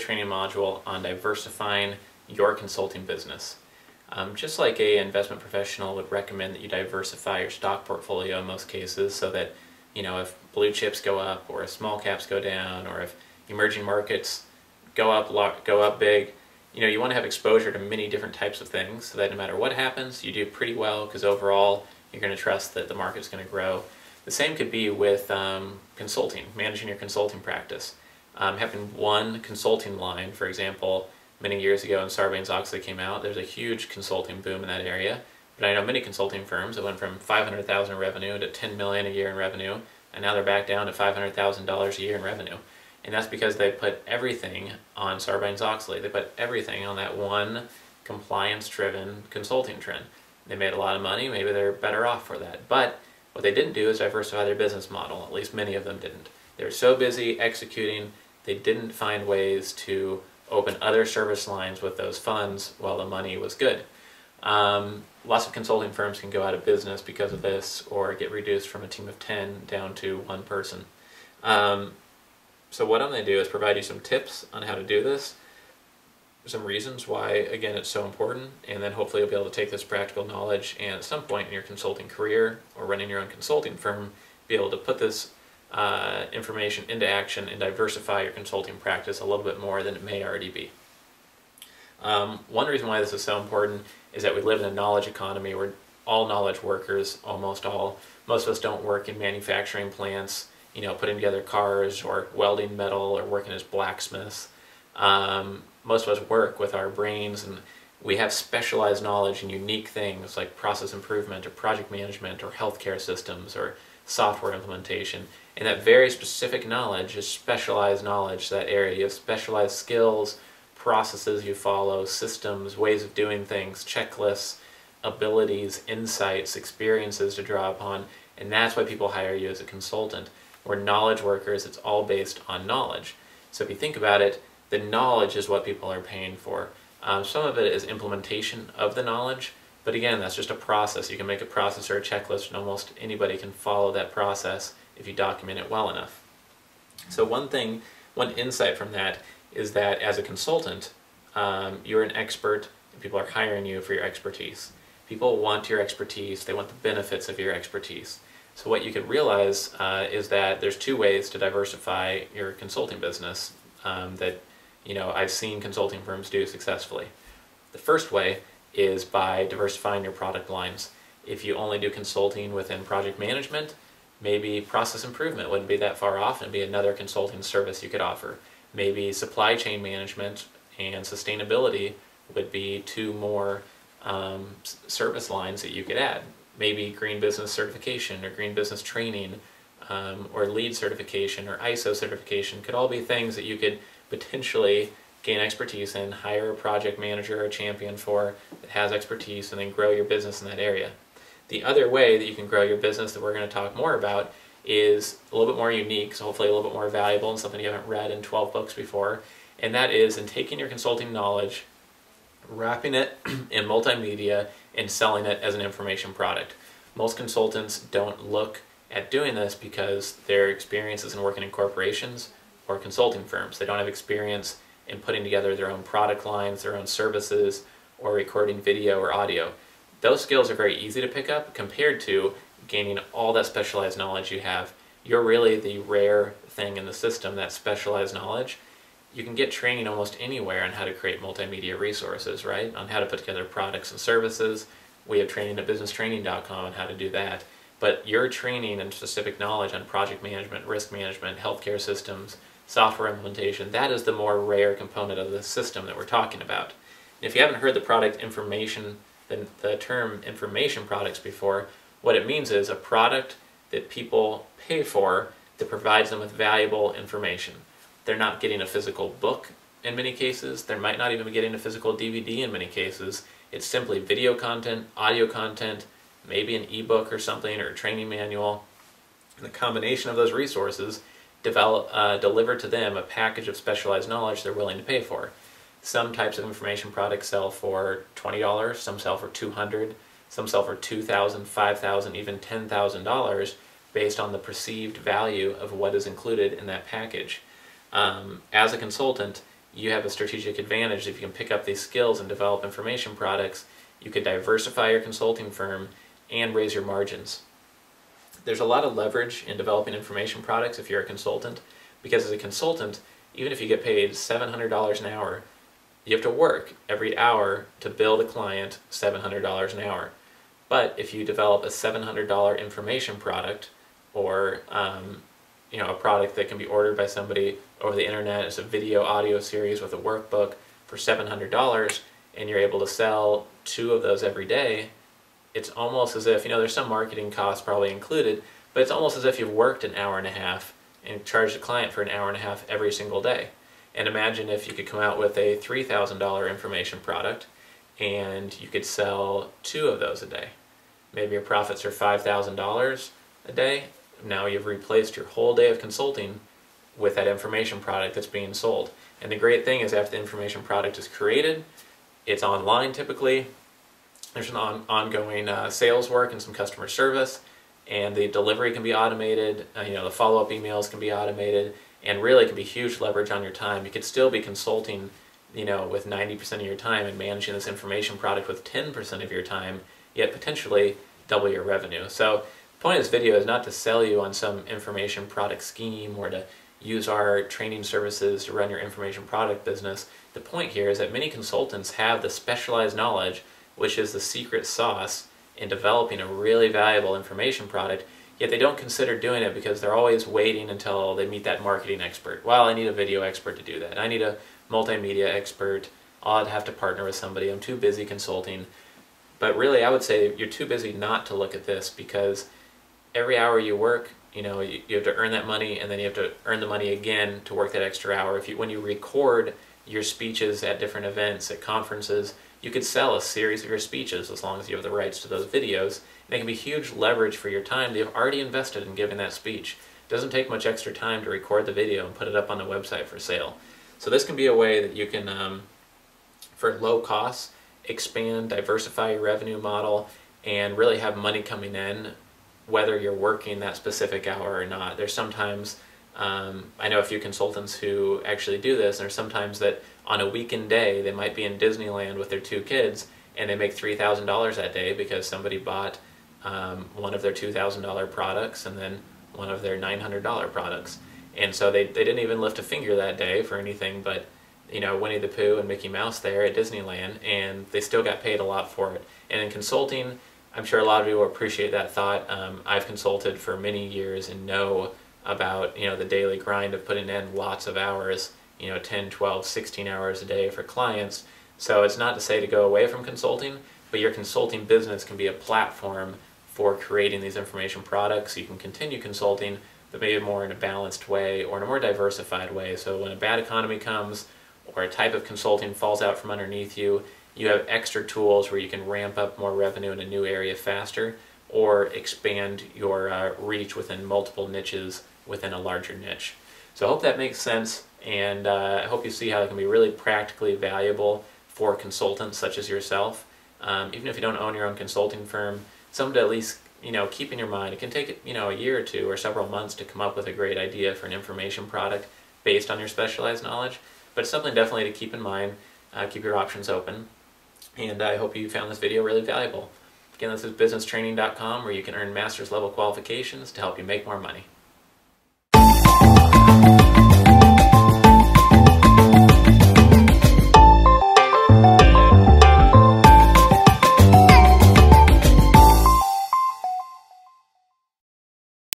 training module on diversifying your consulting business. Just like an investment professional would recommend that you diversify your stock portfolio in most cases so that, if blue chips go up or if small caps go down or if emerging markets go up big, you want to have exposure to many different types of things so that no matter what happens, you do pretty well because overall you're going to trust that the market's going to grow. The same could be with consulting, managing your consulting practice. Having one consulting line, for example, many years ago when Sarbanes-Oxley came out, there's a huge consulting boom in that area. But I know many consulting firms that went from $500,000 in revenue to $10 million a year in revenue, and now they're back down to $500,000 a year in revenue. And that's because they put everything on Sarbanes-Oxley. They put everything on that one compliance-driven consulting trend. They made a lot of money, maybe they're better off for that. But what they didn't do is diversify their business model, at least many of them didn't. They were so busy executing, they didn't find ways to open other service lines with those funds while the money was good. Lots of consulting firms can go out of business because of this or get reduced from a team of 10 down to one person. So what I'm going to do is provide you some tips on how to do this, some reasons why, again, it's so important, and then hopefully you'll be able to take this practical knowledge and at some point in your consulting career or running your own consulting firm, be able to put this information into action and diversify your consulting practice a little bit more than it may already be. One reason why this is so important is that we live in a knowledge economy where all knowledge workers, most of us don't work in manufacturing plants, putting together cars or welding metal or working as blacksmiths. Most of us work with our brains, and we have specialized knowledge in unique things like process improvement or project management or healthcare systems or software implementation. And that very specific knowledge is specialized knowledge, that area. You have specialized skills, processes you follow, systems, ways of doing things, checklists, abilities, insights, experiences to draw upon, and that's why people hire you as a consultant. We're knowledge workers, it's all based on knowledge. So if you think about it, the knowledge is what people are paying for. Some of it is implementation of the knowledge, but again, that's just a process. You can make a process or a checklist, and almost anybody can follow that process if you document it well enough. So one insight from that is that as a consultant, you're an expert, and people are hiring you for your expertise. People want your expertise, they want the benefits of your expertise. So what you could realize is that there's two ways to diversify your consulting business that I've seen consulting firms do successfully. The first way is by diversifying your product lines. If you only do consulting within project management, maybe process improvement wouldn't be that far off and be another consulting service you could offer. Maybe supply chain management and sustainability would be two more service lines that you could add. Maybe green business certification or green business training or LEED certification or ISO certification could all be things that you could potentially gain expertise in, hire a project manager or a champion for that has expertise, and then grow your business in that area. The other way that you can grow your business that we're going to talk more about is a little bit more unique, so hopefully a little bit more valuable and something you haven't read in 12 books before, and that is in taking your consulting knowledge, wrapping it in multimedia, and selling it as an information product. Most consultants don't look at doing this because their experience is in working in corporations or consulting firms. They don't have experience in putting together their own product lines, their own services, or recording video or audio. Those skills are very easy to pick up compared to gaining all that specialized knowledge you have. You're really the rare thing in the system, that specialized knowledge. You can get training almost anywhere on how to create multimedia resources, right? On how to put together products and services. We have training at businesstraining.com on how to do that. But your training and specific knowledge on project management, risk management, healthcare systems, software implementation, that is the more rare component of the system that we're talking about. And if you haven't heard the term information products before, what it means is a product that people pay for that provides them with valuable information. They're not getting a physical book in many cases. They might not even be getting a physical DVD in many cases. It's simply video content, audio content, maybe an ebook or something, or a training manual. And the combination of those resources deliver to them a package of specialized knowledge they're willing to pay for. Some types of information products sell for $20, some sell for $200, some sell for $2,000, $5,000, even $10,000 based on the perceived value of what is included in that package. As a consultant, you have a strategic advantage. If you can pick up these skills and develop information products, you could diversify your consulting firm and raise your margins. There's a lot of leverage in developing information products if you're a consultant, because as a consultant, even if you get paid $700 an hour, you have to work every hour to bill the client $700 an hour. But if you develop a $700 information product, or a product that can be ordered by somebody over the internet as a video audio series with a workbook for $700, and you're able to sell 2 of those every day, it's almost as if, there's some marketing costs probably included, but it's almost as if you've worked an hour and a half and charged the client for an hour and a half every single day. And imagine if you could come out with a $3,000 information product and you could sell 2 of those a day. Maybe your profits are $5,000 a day. Now you've replaced your whole day of consulting with that information product that's being sold. And the great thing is, after the information product is created, it's online typically. There's an ongoing sales work and some customer service, and the delivery can be automated. The follow-up emails can be automated, and really can be huge leverage on your time. You could still be consulting, with 90% of your time and managing this information product with 10% of your time, yet potentially double your revenue. So the point of this video is not to sell you on some information product scheme or to use our training services to run your information product business. The point here is that many consultants have the specialized knowledge, which is the secret sauce in developing a really valuable information product, yet they don't consider doing it because they're always waiting until they meet that marketing expert. Well, I need a video expert to do that. I need a multimedia expert. I'd have to partner with somebody. I'm too busy consulting. But really, I would say you're too busy not to look at this, because every hour you work, you have to earn that money, and then you have to earn the money again to work that extra hour. When you record your speeches at different events, at conferences, you could sell a series of your speeches as long as you have the rights to those videos. And they can be huge leverage for your time that you've already invested in giving that speech. It doesn't take much extra time to record the video and put it up on the website for sale. So this can be a way that you can, for low costs, expand, diversify your revenue model, and really have money coming in whether you're working that specific hour or not. There's sometimes, I know a few consultants who actually do this, and there's sometimes that on a weekend day they might be in Disneyland with their 2 kids and they make $3,000 that day because somebody bought one of their $2,000 products and then one of their $900 products. And so they didn't even lift a finger that day for anything but Winnie the Pooh and Mickey Mouse there at Disneyland, and they still got paid a lot for it. And in consulting, I'm sure a lot of you will appreciate that thought. I've consulted for many years and know about the daily grind of putting in lots of hours, 10, 12, 16 hours a day for clients. So it's not to say to go away from consulting, but your consulting business can be a platform for creating these information products. You can continue consulting, but maybe more in a balanced way or in a more diversified way. So when a bad economy comes or a type of consulting falls out from underneath you, you have extra tools where you can ramp up more revenue in a new area faster, or expand your reach within multiple niches within a larger niche. So I hope that makes sense, and I hope you see how it can be really practically valuable for consultants such as yourself. Even if you don't own your own consulting firm, something to at least keep in your mind. It can take a year or 2 or several months to come up with a great idea for an information product based on your specialized knowledge, but it's something definitely to keep in mind. Keep your options open, and I hope you found this video really valuable. Again, this is businesstraining.com, where you can earn master's level qualifications to help you make more money.